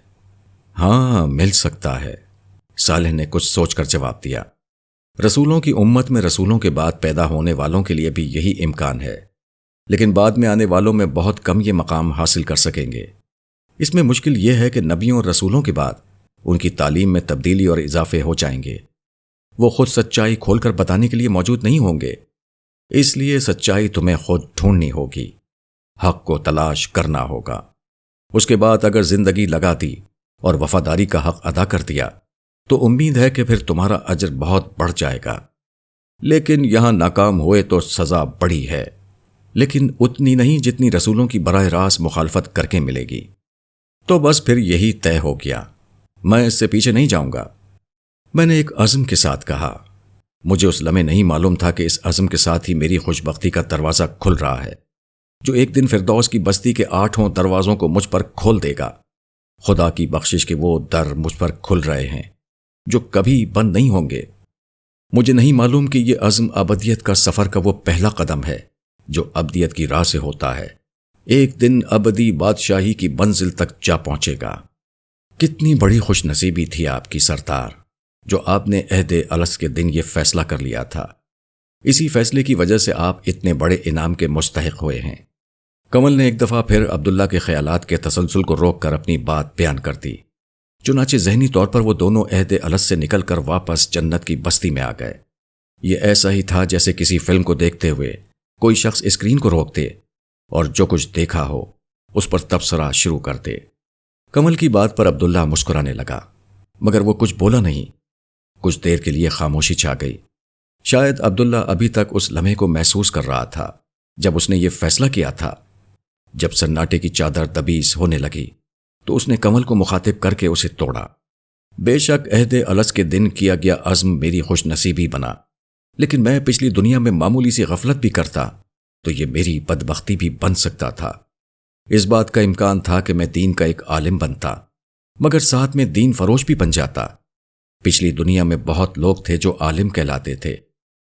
ہاں، مل سکتا ہے، صالح نے کچھ سوچ کر جواب دیا۔ رسولوں کی امت میں رسولوں کے بعد پیدا ہونے والوں کے لیے بھی یہی امکان ہے، لیکن بعد میں آنے والوں میں بہت کم یہ مقام حاصل کر سکیں گے۔ اس میں مشکل یہ ہے کہ نبیوں اور رسولوں کے بعد ان کی تعلیم میں تبدیلی اور اضافے ہو جائیں گے۔ وہ خود سچائی کھول کر بتانے کے لیے موجود نہیں ہوں گے، اس لیے سچائی تمہیں خود ڈھونڈنی ہوگی، حق کو تلاش کرنا ہوگا۔ اس کے بعد اگر زندگی لگا دی اور وفاداری کا حق ادا کر دیا تو امید ہے کہ پھر تمہارا اجر بہت بڑھ جائے گا۔ لیکن یہاں ناکام ہوئے تو سزا بڑی ہے، لیکن اتنی نہیں جتنی رسولوں کی براہ راست مخالفت کر کے ملے گی۔ تو بس پھر یہی طے ہو گیا، میں اس سے پیچھے نہیں جاؤں گا۔ میں نے ایک عزم کے ساتھ کہا۔ مجھے اس لمحے نہیں معلوم تھا کہ اس عزم کے ساتھ ہی میری خوشبختی کا دروازہ کھل رہا ہے، جو ایک دن فردوس کی بستی کے 8 دروازوں کو مجھ پر کھول دے گا۔ خدا کی بخشش کے وہ در مجھ پر کھل رہے ہیں جو کبھی بند نہیں ہوں گے۔ مجھے نہیں معلوم کہ یہ عزم ابدیت کا سفر کا وہ پہلا قدم ہے جو ابدیت کی راہ سے ہوتا ہے، ایک دن ابدی بادشاہی کی منزل تک جا پہنچے گا۔ کتنی بڑی خوش نصیبی تھی آپ کی سردار، جو آپ نے عہد الست کے دن یہ فیصلہ کر لیا تھا۔ اسی فیصلے کی وجہ سے آپ اتنے بڑے انعام کے مستحق ہوئے ہیں۔ کمل نے ایک دفعہ پھر عبداللہ کے خیالات کے تسلسل کو روک کر اپنی بات بیان کر دی۔ چنانچہ ذہنی طور پر وہ دونوں عہد الست سے نکل کر واپس جنت کی بستی میں آ گئے۔ یہ ایسا ہی تھا جیسے کسی فلم کو دیکھتے ہوئے کوئی شخص اسکرین کو روک دے اور جو کچھ دیکھا ہو اس پر تبصرہ شروع کر دے۔ کمل کی بات پر عبداللہ مسکرانے لگا، مگر وہ کچھ بولا نہیں۔ کچھ دیر کے لیے خاموشی چھا گئی۔ شاید عبداللہ ابھی تک اس لمحے کو محسوس کر رہا تھا جب اس نے یہ فیصلہ کیا تھا۔ جب سناٹے کی چادر دبیز ہونے لگی تو اس نے کمل کو مخاطب کر کے اسے توڑا۔ بے شک عہد الست کے دن کیا گیا عزم میری خوش نصیبی بنا، لیکن میں پچھلی دنیا میں معمولی سی غفلت بھی کرتا تو یہ میری بدبختی بھی بن سکتا تھا۔ اس بات کا امکان تھا کہ میں دین کا ایک عالم بنتا، مگر ساتھ میں دین فروش بھی بن جاتا۔ پچھلی دنیا میں بہت لوگ تھے جو عالم کہلاتے تھے،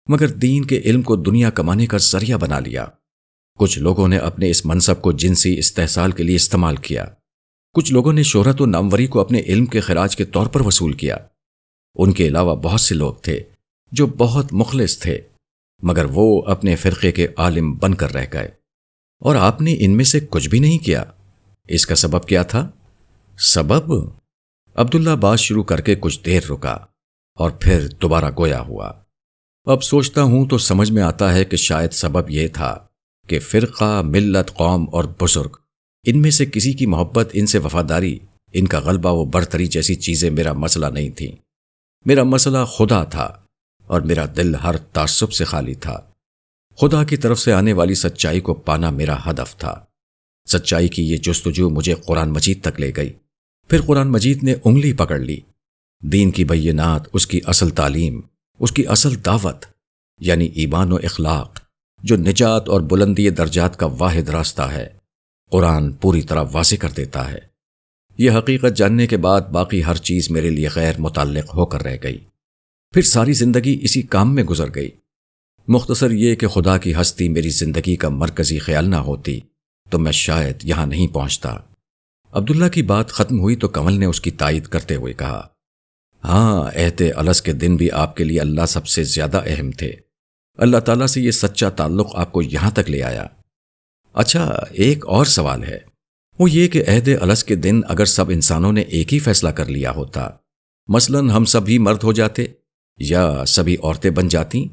مگر دین کے علم کو دنیا کمانے کا ذریعہ بنا لیا۔ کچھ لوگوں نے اپنے اس منصب کو جنسی استحصال کے لیے استعمال کیا۔ کچھ لوگوں نے شہرت و ناموری کو اپنے علم کے خراج کے طور پر وصول کیا۔ ان کے علاوہ بہت سے لوگ تھے جو بہت مخلص تھے، مگر وہ اپنے فرقے کے عالم بن کر رہ گئے، اور آپ نے ان میں سے کچھ بھی نہیں کیا۔ اس کا سبب کیا تھا؟ سبب؟ عبداللہ بات شروع کر کے کچھ دیر رکا اور پھر دوبارہ گویا ہوا۔ اب سوچتا ہوں تو سمجھ میں آتا ہے کہ شاید سبب یہ تھا کہ فرقہ، ملت، قوم اور بزرگ، ان میں سے کسی کی محبت، ان سے وفاداری، ان کا غلبہ و برتری جیسی چیزیں میرا مسئلہ نہیں تھیں۔ میرا مسئلہ خدا تھا، اور میرا دل ہر تعصب سے خالی تھا۔ خدا کی طرف سے آنے والی سچائی کو پانا میرا ہدف تھا۔ سچائی کی یہ جستجو مجھے قرآن مجید تک لے گئی۔ پھر قرآن مجید نے انگلی پکڑ لی۔ دین کی بینات، اس کی اصل تعلیم، اس کی اصل دعوت، یعنی ایمان و اخلاق، جو نجات اور بلندی درجات کا واحد راستہ ہے، قرآن پوری طرح واضح کر دیتا ہے۔ یہ حقیقت جاننے کے بعد باقی ہر چیز میرے لیے غیر متعلق ہو کر رہ گئی۔ پھر ساری زندگی اسی کام میں گزر گئی۔ مختصر یہ کہ خدا کی ہستی میری زندگی کا مرکزی خیال نہ ہوتی تو میں شاید یہاں نہیں پہنچتا۔ عبداللہ کی بات ختم ہوئی تو کمل نے اس کی تائید کرتے ہوئے کہا، ہاں، عہد الست کے دن بھی آپ کے لیے اللہ سب سے زیادہ اہم تھے۔ اللہ تعالیٰ سے یہ سچا تعلق آپ کو یہاں تک لے آیا۔ اچھا، ایک اور سوال ہے، وہ یہ کہ عہد الست کے دن اگر سب انسانوں نے ایک ہی فیصلہ کر لیا ہوتا، مثلاً ہم سبھی مرد ہو جاتے یا سبھی عورتیں بن جاتی،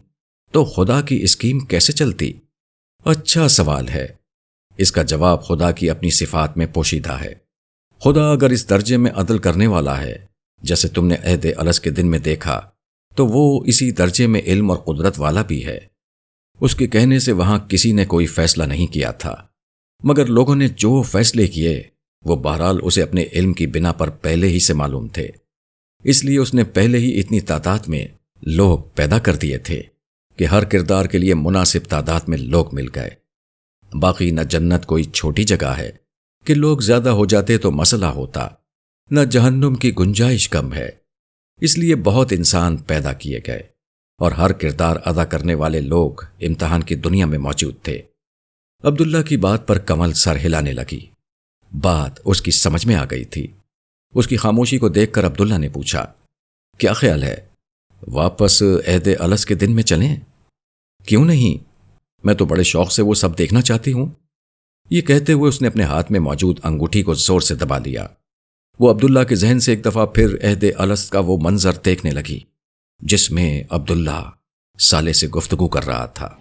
تو خدا کی اسکیم کیسے چلتی؟ اچھا سوال ہے۔ اس کا جواب خدا کی اپنی صفات میں پوشیدہ ہے۔ خدا اگر اس درجے میں عدل کرنے والا ہے جیسے تم نے عہد الست کے دن میں دیکھا، تو وہ اسی درجے میں علم اور قدرت والا بھی ہے۔ اس کے کہنے سے وہاں کسی نے کوئی فیصلہ نہیں کیا تھا، مگر لوگوں نے جو فیصلے کیے وہ بہرحال اسے اپنے علم کی بنا پر پہلے ہی سے معلوم تھے۔ اس لیے اس نے پہلے ہی اتنی تعداد میں لوگ پیدا کر دیے تھے کہ ہر کردار کے لیے مناسب تعداد میں لوگ مل گئے۔ باقی نہ جنت کوئی چھوٹی جگہ ہے کہ لوگ زیادہ ہو جاتے تو مسئلہ ہوتا، نہ جہنم کی گنجائش کم ہے، اس لیے بہت انسان پیدا کیے گئے اور ہر کردار ادا کرنے والے لوگ امتحان کی دنیا میں موجود تھے۔ عبداللہ کی بات پر کمل سر ہلانے لگی۔ بات اس کی سمجھ میں آ گئی تھی۔ اس کی خاموشی کو دیکھ کر عبداللہ نے پوچھا، کیا خیال ہے واپس عہد الس کے دن میں چلیں؟ کیوں نہیں، میں تو بڑے شوق سے وہ سب دیکھنا چاہتی ہوں۔ یہ کہتے ہوئے اس نے اپنے ہاتھ میں موجود انگوٹھی کو زور سے دبا دیا۔ وہ عبداللہ کے ذہن سے ایک دفعہ پھر عہد الس کا وہ منظر دیکھنے لگی جس میں عبداللہ سالے سے گفتگو کر رہا تھا۔